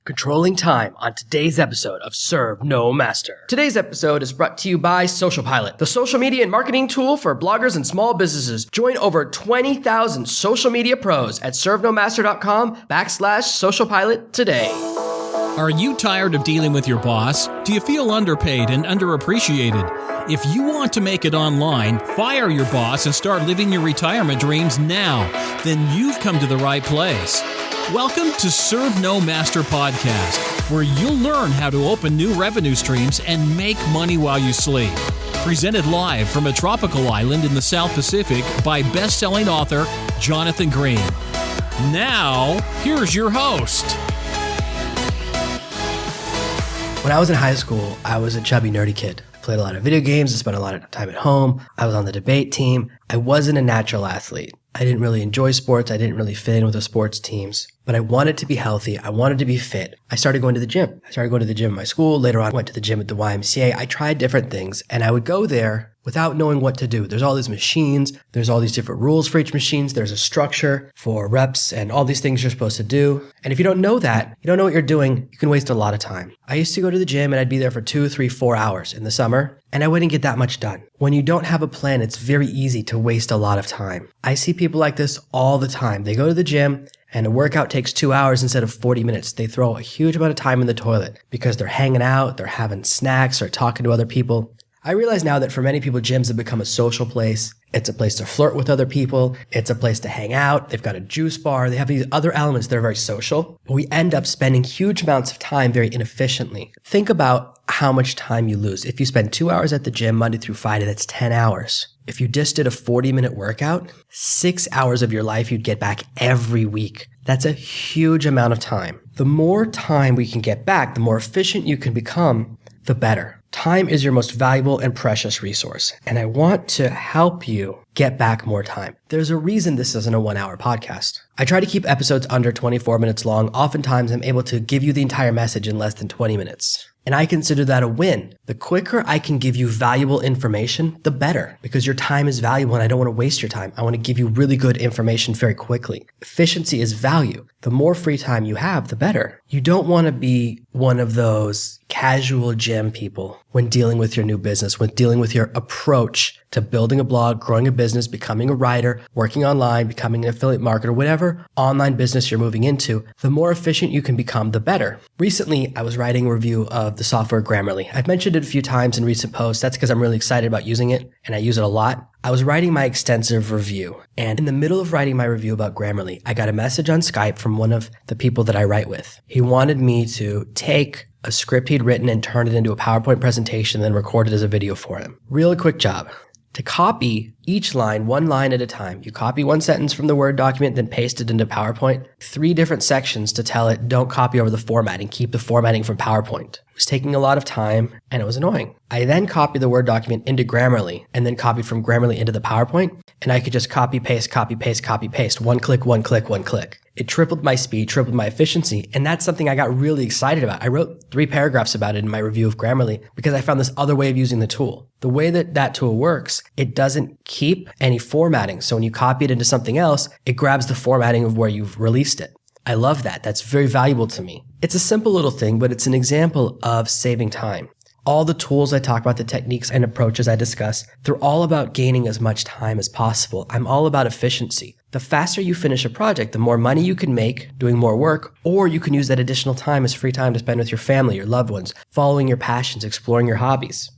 Controlling time on today's episode of Serve No Master. Today's episode is brought to you by Social Pilot, the social media and marketing tool for bloggers and small businesses. Join over 20,000 social media pros at servenomaster.com/socialpilot today. Are you tired of dealing with your boss? Do you feel underpaid and underappreciated? If you want to make it online, fire your boss and start living your retirement dreams now, then you've come to the right place. Welcome to Serve No Master Podcast, where you'll learn how to open new revenue streams and make money while you sleep. Presented live from a tropical island in the South Pacific by best-selling author Jonathan Green. Now, here's your host. When I was in high school, I was a chubby, nerdy kid. I played a lot of video games. I spent a lot of time at home. I was on the debate team. I wasn't a natural athlete. I didn't really enjoy sports. I didn't really fit in with the sports teams, but I wanted to be healthy. I wanted to be fit. I started going to the gym. I started going to the gym in my school. Later on, I went to the gym at the YMCA. I tried different things, and I would go there without knowing what to do. There's all these machines. There's all these different rules for each machine. There's a structure for reps and all these things you're supposed to do. And if you don't know that, you don't know what you're doing, you can waste a lot of time. I used to go to the gym and I'd be there for 2, 3, 4 hours in the summer, and I wouldn't get that much done. When you don't have a plan, it's very easy to waste a lot of time. I see people like this all the time. They go to the gym and a workout takes 2 hours instead of 40 minutes. They throw a huge amount of time in the toilet because they're hanging out, they're having snacks, or talking to other people. I realize now that for many people, gyms have become a social place. It's a place to flirt with other people. It's a place to hang out. They've got a juice bar. They have these other elements that are very social. But we end up spending huge amounts of time very inefficiently. Think about how much time you lose. If you spend 2 hours at the gym Monday through Friday, that's 10 hours. If you just did a 40-minute workout, 6 hours of your life you'd get back every week. That's a huge amount of time. The more time we can get back, the more efficient you can become, the better. Time is your most valuable and precious resource, and I want to help you get back more time. There's a reason this isn't a 1-hour podcast. I try to keep episodes under 24 minutes long. Oftentimes, I'm able to give you the entire message in less than 20 minutes. And I consider that a win. The quicker I can give you valuable information, the better, because your time is valuable and I don't want to waste your time. I want to give you really good information very quickly. Efficiency is value. The more free time you have, the better. You don't want to be one of those casual gym people when dealing with your new business, when dealing with your approach to building a blog, growing a business, becoming a writer, working online, becoming an affiliate marketer, whatever online business you're moving into. The more efficient you can become, the better. Recently, I was writing a review of the software Grammarly. I've mentioned it a few times in recent posts. That's because I'm really excited about using it, and I use it a lot. I was writing my extensive review, and in the middle of writing my review about Grammarly, I got a message on Skype from one of the people that I write with. He wanted me to take a script he'd written and turn it into a PowerPoint presentation, then record it as a video for him. Really quick job. To copy each line, one line at a time. You copy one sentence from the Word document, then paste it into PowerPoint. 3 different sections to tell it, don't copy over the formatting, keep the formatting from PowerPoint. It was taking a lot of time and it was annoying. I then copied the Word document into Grammarly and then copied from Grammarly into the PowerPoint, and I could just copy, paste, copy, paste, copy, paste. One click, one click, one click. It tripled my speed, tripled my efficiency, and that's something I got really excited about. I wrote 3 paragraphs about it in my review of Grammarly because I found this other way of using the tool. The way that that tool works, it doesn't keep any formatting. So when you copy it into something else, it grabs the formatting of where you've released it. I love that. That's very valuable to me. It's a simple little thing, but it's an example of saving time. All the tools I talk about, the techniques and approaches I discuss, they're all about gaining as much time as possible. I'm all about efficiency. The faster you finish a project, the more money you can make doing more work, or you can use that additional time as free time to spend with your family, your loved ones, following your passions, exploring your hobbies.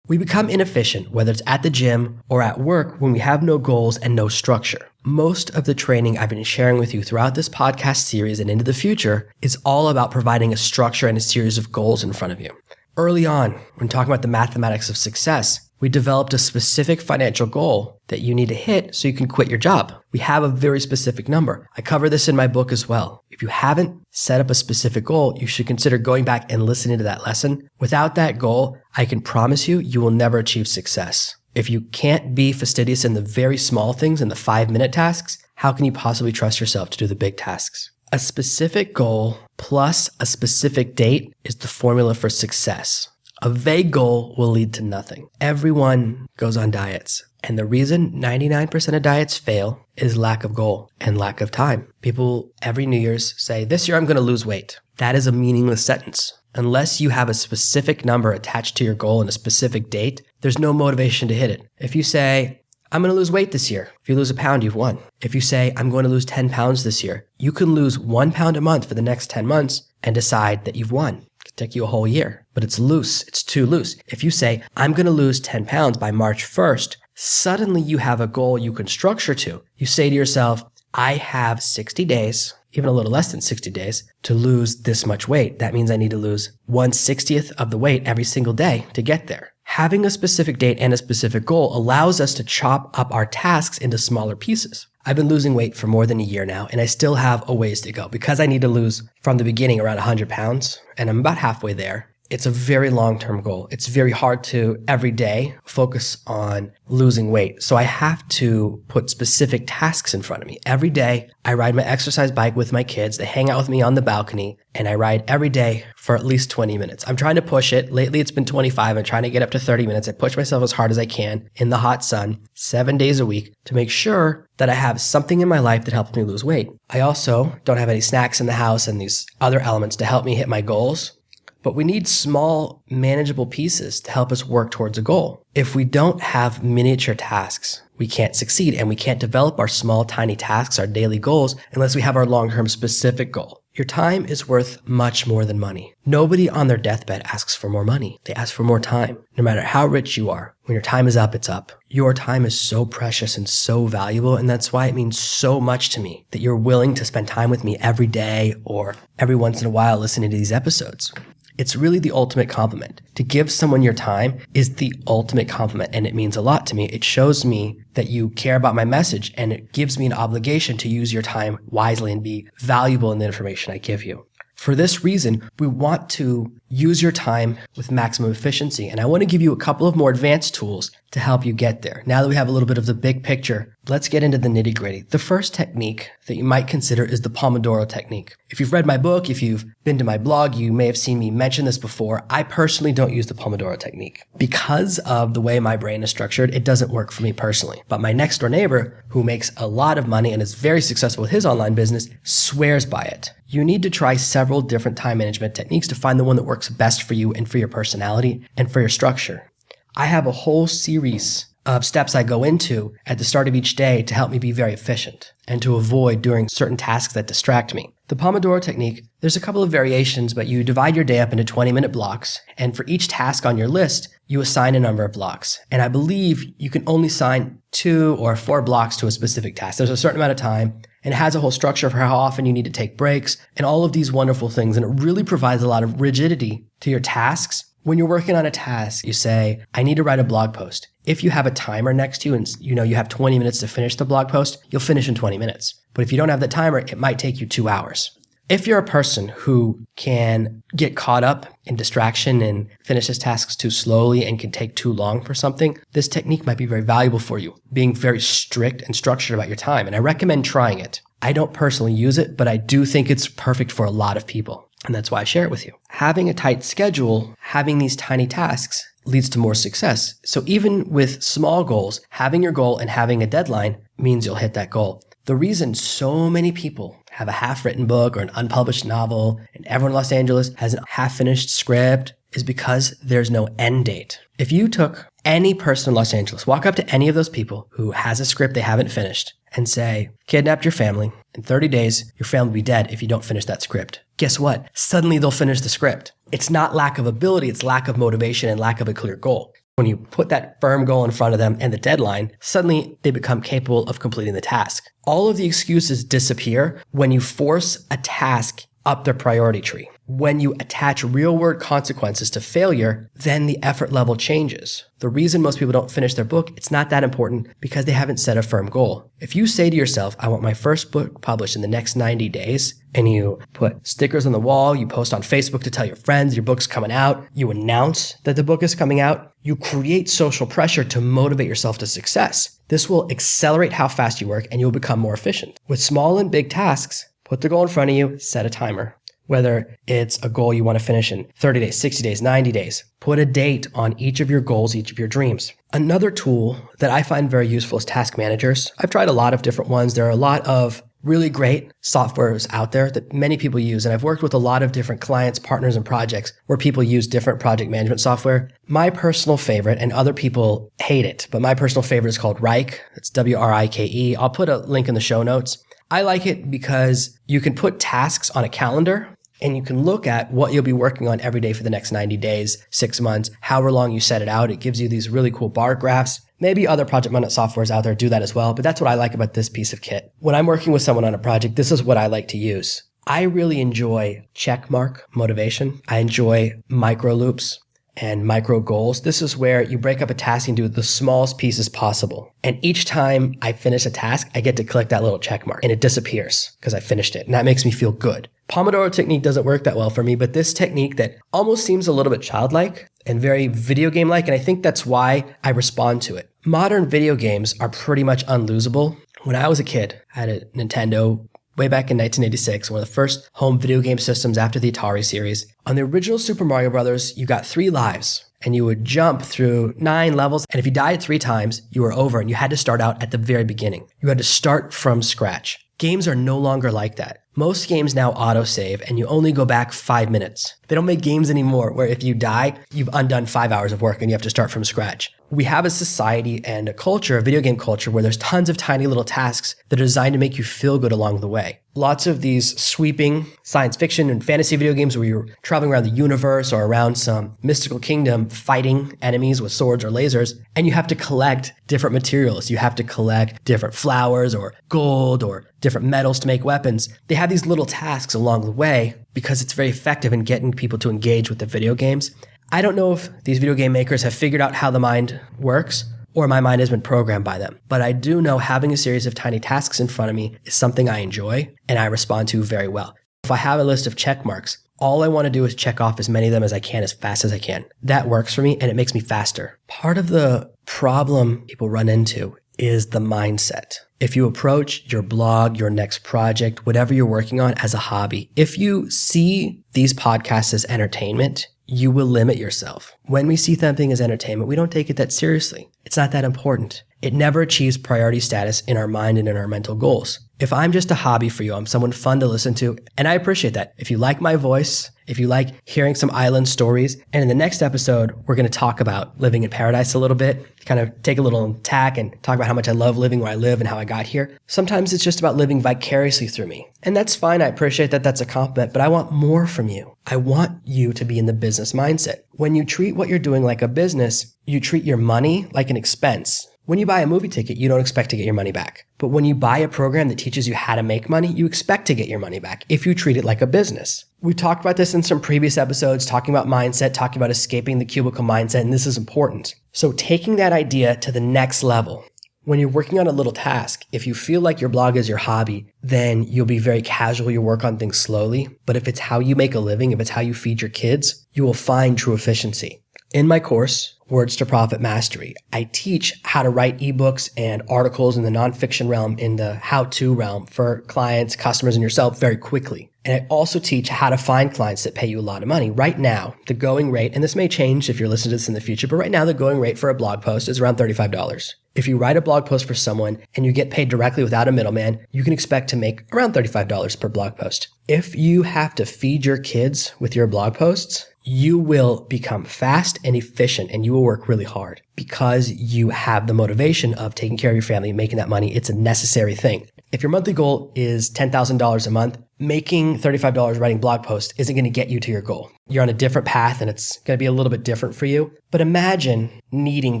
We become inefficient, whether it's at the gym or at work, when we have no goals and no structure. Most of the training I've been sharing with you throughout this podcast series and into the future is all about providing a structure and a series of goals in front of you. Early on, when talking about the mathematics of success, we developed a specific financial goal that you need to hit so you can quit your job. We have a very specific number. I cover this in my book as well. If you haven't set up a specific goal, you should consider going back and listening to that lesson. Without that goal, I can promise you, you will never achieve success. If you can't be fastidious in the very small things and the 5-minute tasks, how can you possibly trust yourself to do the big tasks? A specific goal plus a specific date is the formula for success. A vague goal will lead to nothing. Everyone goes on diets. And the reason 99% of diets fail is lack of goal and lack of time. People every New Year's say, this year I'm going to lose weight. that is a meaningless sentence. Unless you have a specific number attached to your goal and a specific date, there's no motivation to hit it. If you say, I'm going to lose weight this year. If you lose a pound, you've won. If you say, I'm going to lose 10 pounds this year, you can lose 1 pound a month for the next 10 months and decide that you've won. It could take you a whole year, but it's loose. It's too loose. If you say, I'm going to lose 10 pounds by March 1st, suddenly you have a goal you can structure to. You say to yourself, I have 60 days, even a little less than 60 days, to lose this much weight. That means I need to lose 1/60th of the weight every single day to get there. Having a specific date and a specific goal allows us to chop up our tasks into smaller pieces. I've been losing weight for more than a year now, and I still have a ways to go because I need to lose from the beginning around 100 pounds, and I'm about halfway there. It's a very long-term goal. It's very hard to every day focus on losing weight. So I have to put specific tasks in front of me. Every day, I ride my exercise bike with my kids. They hang out with me on the balcony, and I ride every day for at least 20 minutes. I'm trying to push it. Lately, it's been 25. I'm trying to get up to 30 minutes. I push myself as hard as I can in the hot sun, 7 days a week, to make sure that I have something in my life that helps me lose weight. I also don't have any snacks in the house and these other elements to help me hit my goals. But we need small, manageable pieces to help us work towards a goal. If we don't have miniature tasks, we can't succeed, and we can't develop our small, tiny tasks, our daily goals, unless we have our long-term specific goal. Your time is worth much more than money. Nobody on their deathbed asks for more money. They ask for more time. No matter how rich you are, when your time is up, it's up. Your time is so precious and so valuable, and that's why it means so much to me that you're willing to spend time with me every day or every once in a while listening to these episodes. It's really the ultimate compliment. To give someone your time is the ultimate compliment, and it means a lot to me. It shows me that you care about my message, and it gives me an obligation to use your time wisely and be valuable in the information I give you. For this reason, we want to use your time with maximum efficiency. And I want to give you a couple of more advanced tools to help you get there. Now that we have a little bit of the big picture, let's get into the nitty-gritty. The first technique that you might consider is the Pomodoro Technique. If you've read my book, if you've been to my blog, you may have seen me mention this before. I personally don't use the Pomodoro Technique. Because of the way my brain is structured, it doesn't work for me personally. But my next door neighbor, who makes a lot of money and is very successful with his online business, swears by it. You need to try several different time management techniques to find the one that works best for you and for your personality and for your structure. I have a whole series of steps I go into at the start of each day to help me be very efficient and to avoid doing certain tasks that distract me. The Pomodoro Technique, there's a couple of variations, but you divide your day up into 20-minute blocks, and for each task on your list, you assign a number of blocks. And I believe you can only assign 2 or 4 blocks to a specific task. There's a certain amount of time, and it has a whole structure for how often you need to take breaks and all of these wonderful things. And it really provides a lot of rigidity to your tasks. When you're working on a task, you say, I need to write a blog post. If you have a timer next to you and you have 20 minutes to finish the blog post, you'll finish in 20 minutes. But if you don't have the timer, it might take you 2 hours. If you're a person who can get caught up in distraction and finishes tasks too slowly and can take too long for something, this technique might be very valuable for you, being very strict and structured about your time. And I recommend trying it. I don't personally use it, but I do think it's perfect for a lot of people. And that's why I share it with you. Having a tight schedule, having these tiny tasks leads to more success. So even with small goals, having your goal and having a deadline means you'll hit that goal. The reason so many people have a half-written book or an unpublished novel and everyone in Los Angeles has a half-finished script is because there's no end date. If you took any person in Los Angeles, walk up to any of those people who has a script they haven't finished and say, kidnapped your family. In 30 days, your family will be dead if you don't finish that script. Guess what? Suddenly they'll finish the script. It's not lack of ability, it's lack of motivation and lack of a clear goal. When you put that firm goal in front of them and the deadline, suddenly they become capable of completing the task. All of the excuses disappear when you force a task up their priority tree. When you attach real-world consequences to failure, then the effort level changes. The reason most people don't finish their book, it's not that important because they haven't set a firm goal. If you say to yourself, I want my first book published in the next 90 days, and you put stickers on the wall, you post on Facebook to tell your friends your book's coming out, you announce that the book is coming out, you create social pressure to motivate yourself to success. This will accelerate how fast you work and you'll become more efficient. With small and big tasks, put the goal in front of you, set a timer. Whether it's a goal you want to finish in 30 days, 60 days, 90 days, put a date on each of your goals, each of your dreams. Another tool that I find very useful is task managers. I've tried a lot of different ones. There are a lot of really great softwares out there that many people use. And I've worked with a lot of different clients, partners, and projects where people use different project management software. My personal favorite, and other people hate it, but my personal favorite is called Wrike. It's Wrike. I'll put a link in the show notes. I like it because you can put tasks on a calendar and you can look at what you'll be working on every day for the next 90 days, 6 months, however long you set it out. It gives you these really cool bar graphs. Maybe other project management softwares out there do that as well, but that's what I like about this piece of kit. When I'm working with someone on a project, this is what I like to use. I really enjoy checkmark motivation. I enjoy micro loops and micro goals. This is where you break up a task and do the smallest pieces possible. And each time I finish a task, I get to click that little check mark and it disappears because I finished it. And that makes me feel good. Pomodoro Technique doesn't work that well for me, but this technique that almost seems a little bit childlike and very video game-like, and I think that's why I respond to it. Modern video games are pretty much unlosable. When I was a kid, I had a Nintendo way back in 1986, one of the first home video game systems after the Atari series. On the original Super Mario Brothers, you got 3 lives and you would jump through 9 levels. And if you died 3 times, you were over and you had to start out at the very beginning. You had to start from scratch. Games are no longer like that. Most games now autosave and you only go back 5 minutes. They don't make games anymore where if you die, you've undone 5 hours of work and you have to start from scratch. We have a society and a culture, a video game culture, where there's tons of tiny little tasks that are designed to make you feel good along the way. Lots of these sweeping science fiction and fantasy video games where you're traveling around the universe or around some mystical kingdom fighting enemies with swords or lasers, and you have to collect different materials. You have to collect different flowers or gold or different metals to make weapons. They have these little tasks along the way because it's very effective in getting people to engage with the video games. I don't know if these video game makers have figured out how the mind works or my mind has been programmed by them. But I do know having a series of tiny tasks in front of me is something I enjoy and I respond to very well. If I have a list of check marks, all I want to do is check off as many of them as I can as fast as I can. That works for me and it makes me faster. Part of the problem people run into is the mindset. If you approach your blog, your next project, whatever you're working on as a hobby, if you see these podcasts as entertainment, you will limit yourself. When we see something as entertainment, we don't take it that seriously. It's not that important. It never achieves priority status in our mind and in our mental goals. If I'm just a hobby for you, I'm someone fun to listen to, and I appreciate that. If you like my voice, if you like hearing some island stories, and in the next episode, we're going to talk about living in paradise a little bit, kind of take a little tack and talk about how much I love living where I live and how I got here. Sometimes it's just about living vicariously through me. And that's fine. I appreciate that. That's a compliment, but I want more from you. I want you to be in the business mindset. When you treat what you're doing like a business, you treat your money like an expense. When you buy a movie ticket, you don't expect to get your money back. But when you buy a program that teaches you how to make money, you expect to get your money back if you treat it like a business. We talked about this in some previous episodes, talking about mindset, talking about escaping the cubicle mindset, and this is important. So taking that idea to the next level. When you're working on a little task, if you feel like your blog is your hobby, then you'll be very casual. You'll work on things slowly. But if it's how you make a living, if it's how you feed your kids, you will find true efficiency. In my course, Words to Profit Mastery, I teach how to write ebooks and articles in the nonfiction realm, in the how-to realm for clients, customers, and yourself very quickly. And I also teach how to find clients that pay you a lot of money. Right now, the going rate, and this may change if you're listening to this in the future, but right now the going rate for a blog post is around $35. If you write a blog post for someone and you get paid directly without a middleman, you can expect to make around $35 per blog post. If you have to feed your kids with your blog posts, you will become fast and efficient and you will work really hard because you have the motivation of taking care of your family and making that money. It's a necessary thing. If your monthly goal is $10,000 a month, making $35 writing blog posts isn't going to get you to your goal. You're on a different path and it's going to be a little bit different for you. But imagine needing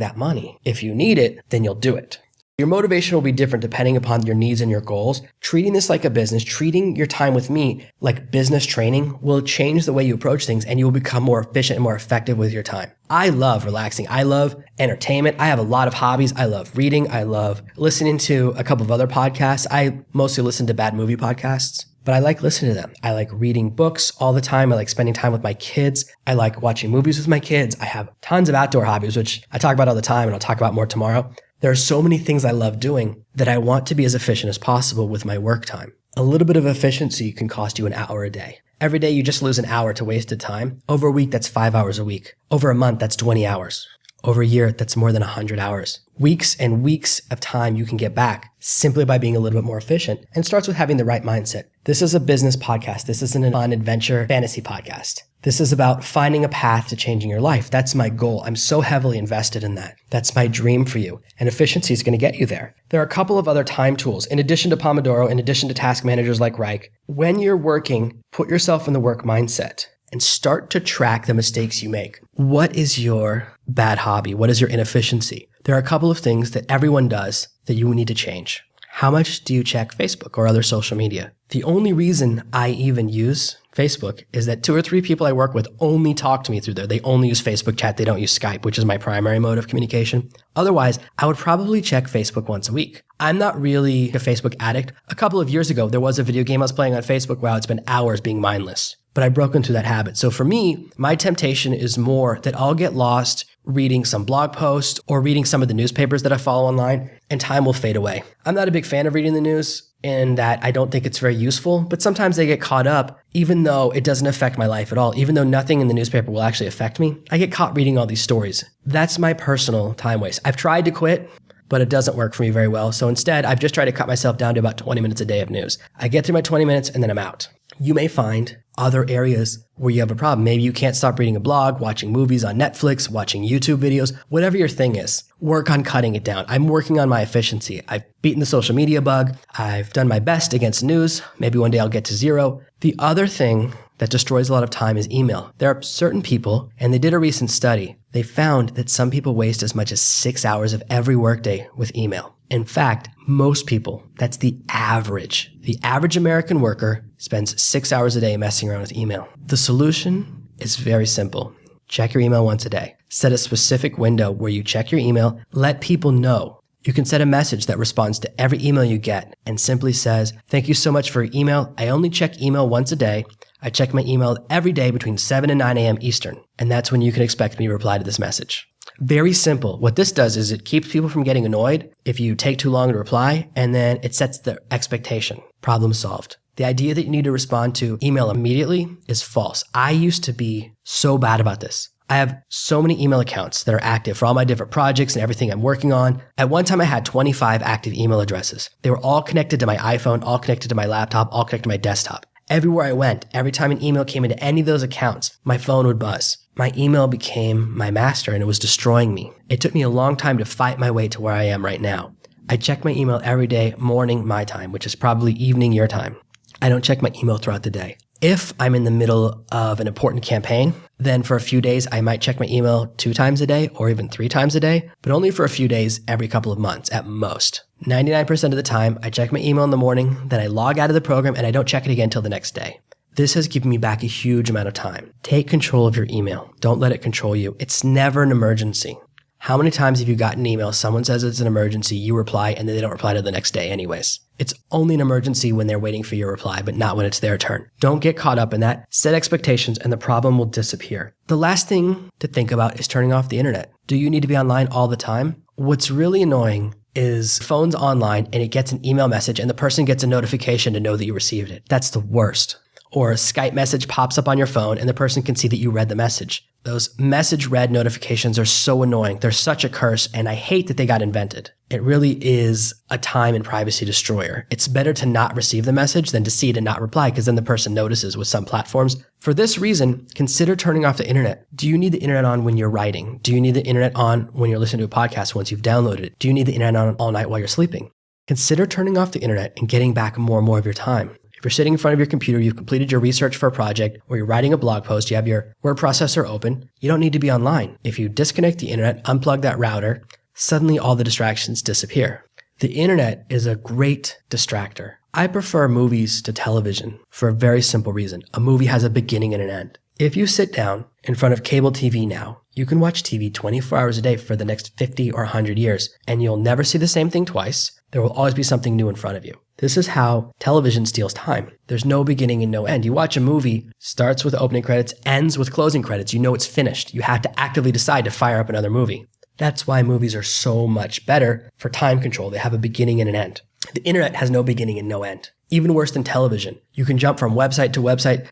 that money. If you need it, then you'll do it. Your motivation will be different depending upon your needs and your goals. Treating this like a business, treating your time with me like business training will change the way you approach things and you will become more efficient and more effective with your time. I love relaxing. I love entertainment. I have a lot of hobbies. I love reading. I love listening to a couple of other podcasts. I mostly listen to bad movie podcasts, but I like listening to them. I like reading books all the time. I like spending time with my kids. I like watching movies with my kids. I have tons of outdoor hobbies, which I talk about all the time and I'll talk about more tomorrow. There are so many things I love doing that I want to be as efficient as possible with my work time. A little bit of efficiency can cost you an hour a day. Every day you just lose an hour to wasted time. Over a week, that's 5 hours a week. Over a month, that's 20 hours. Over a year, that's more than 100 hours. Weeks and weeks of time you can get back simply by being a little bit more efficient, and starts with having the right mindset. This is a business podcast. This isn't a fun adventure fantasy podcast. This is about finding a path to changing your life. That's my goal. I'm so heavily invested in that. That's my dream for you. And efficiency is going to get you there. There are a couple of other time tools. In addition to Pomodoro, in addition to task managers like Wrike, when you're working, put yourself in the work mindset and start to track the mistakes you make. What is your bad hobby? What is your inefficiency? There are a couple of things that everyone does that you need to change. How much do you check Facebook or other social media? The only reason I even use Facebook is that 2 or 3 people I work with only talk to me through there. They only use Facebook chat. They don't use Skype, which is my primary mode of communication. Otherwise, I would probably check Facebook once a week. I'm not really a Facebook addict. A couple of years ago, there was a video game I was playing on Facebook where I would spend hours being mindless. But I've broken through that habit. So for me, my temptation is more that I'll get lost reading some blog post or reading some of the newspapers that I follow online, and time will fade away. I'm not a big fan of reading the news in that I don't think it's very useful, but sometimes I get caught up even though it doesn't affect my life at all. Even though nothing in the newspaper will actually affect me, I get caught reading all these stories. That's my personal time waste. I've tried to quit, but it doesn't work for me very well. So instead, I've just tried to cut myself down to about 20 minutes a day of news. I get through my 20 minutes and then I'm out. You may find other areas where you have a problem. Maybe you can't stop reading a blog, watching movies on Netflix, watching YouTube videos, whatever your thing is. Work on cutting it down. I'm working on my efficiency. I've beaten the social media bug. I've done my best against news. Maybe one day I'll get to 0. The other thing that destroys a lot of time is email. There are certain people, and they did a recent study. They found that some people waste as much as 6 hours of every workday with email. In fact, most people, that's the average. The average American worker spends 6 hours a day messing around with email. The solution is very simple. Check your email once a day. Set a specific window where you check your email. Let people know. You can set a message that responds to every email you get and simply says, "Thank you so much for your email. I only check email once a day. I check my email every day between 7 and 9 a.m. Eastern. And that's when you can expect me to reply to this message." Very simple. What this does is it keeps people from getting annoyed if you take too long to reply, and then it sets the expectation. Problem solved. The idea that you need to respond to email immediately is false. I used to be so bad about this. I have so many email accounts that are active for all my different projects and everything I'm working on. At one time, I had 25 active email addresses. They were all connected to my iPhone, all connected to my laptop, all connected to my desktop. Everywhere I went, every time an email came into any of those accounts, my phone would buzz. My email became my master and it was destroying me. It took me a long time to fight my way to where I am right now. I check my email every day, morning my time, which is probably evening your time. I don't check my email throughout the day. If I'm in the middle of an important campaign, then for a few days, I might check my email 2 times a day or even 3 times a day, but only for a few days every couple of months at most. 99% of the time, I check my email in the morning, then I log out of the program and I don't check it again until the next day. This has given me back a huge amount of time. Take control of your email. Don't let it control you. It's never an emergency. How many times have you gotten an email, someone says it's an emergency, you reply, and then they don't reply till the next day anyways? It's only an emergency when they're waiting for your reply, but not when it's their turn. Don't get caught up in that. Set expectations and the problem will disappear. The last thing to think about is turning off the internet. Do you need to be online all the time? What's really annoying is phone's online and it gets an email message and the person gets a notification to know that you received it. That's the worst. Or a Skype message pops up on your phone and the person can see that you read the message. Those message read notifications are so annoying. They're such a curse, and I hate that they got invented. It really is a time and privacy destroyer. It's better to not receive the message than to see it and not reply, because then the person notices with some platforms. For this reason, consider turning off the internet. Do you need the internet on when you're writing? Do you need the internet on when you're listening to a podcast once you've downloaded it? Do you need the internet on all night while you're sleeping? Consider turning off the internet and getting back more and more of your time. If you're sitting in front of your computer, you've completed your research for a project, or you're writing a blog post, you have your word processor open, you don't need to be online. If you disconnect the internet, unplug that router, suddenly all the distractions disappear. The internet is a great distractor. I prefer movies to television for a very simple reason. A movie has a beginning and an end. If you sit down in front of cable TV now, you can watch TV 24 hours a day for the next 50 or 100 years, and you'll never see the same thing twice. There will always be something new in front of you. This is how television steals time. There's no beginning and no end. You watch a movie, starts with opening credits, ends with closing credits. You know it's finished. You have to actively decide to fire up another movie. That's why movies are so much better for time control. They have a beginning and an end. The internet has no beginning and no end. Even worse than television. You can jump from website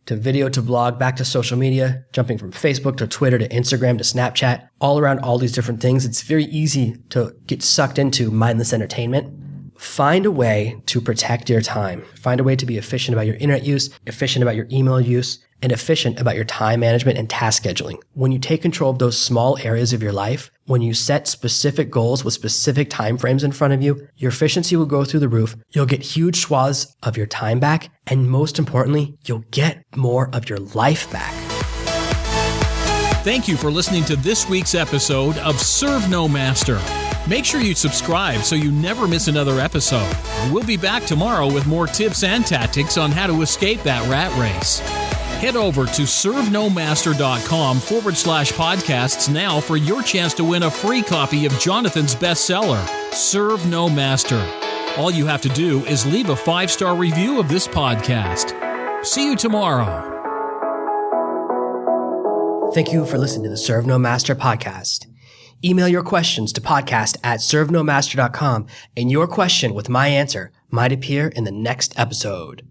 to video to blog, back to social media, jumping from Facebook to Twitter to Instagram to Snapchat, all around all these different things. It's very easy to get sucked into mindless entertainment. Find a way to protect your time. Find a way to be efficient about your internet use, efficient about your email use, and efficient about your time management and task scheduling. When you take control of those small areas of your life, when you set specific goals with specific time frames in front of you, your efficiency will go through the roof. You'll get huge swaths of your time back. And most importantly, you'll get more of your life back. Thank you for listening to this week's episode of Serve No Master. Make sure you subscribe so you never miss another episode. We'll be back tomorrow with more tips and tactics on how to escape that rat race. Head over to servenomaster.com/podcasts now for your chance to win a free copy of Jonathan's bestseller, Serve No Master. All you have to do is leave a 5-star review of this podcast. See you tomorrow. Thank you for listening to the Serve No Master podcast. Email your questions to podcast@servenomaster.com, and your question with my answer might appear in the next episode.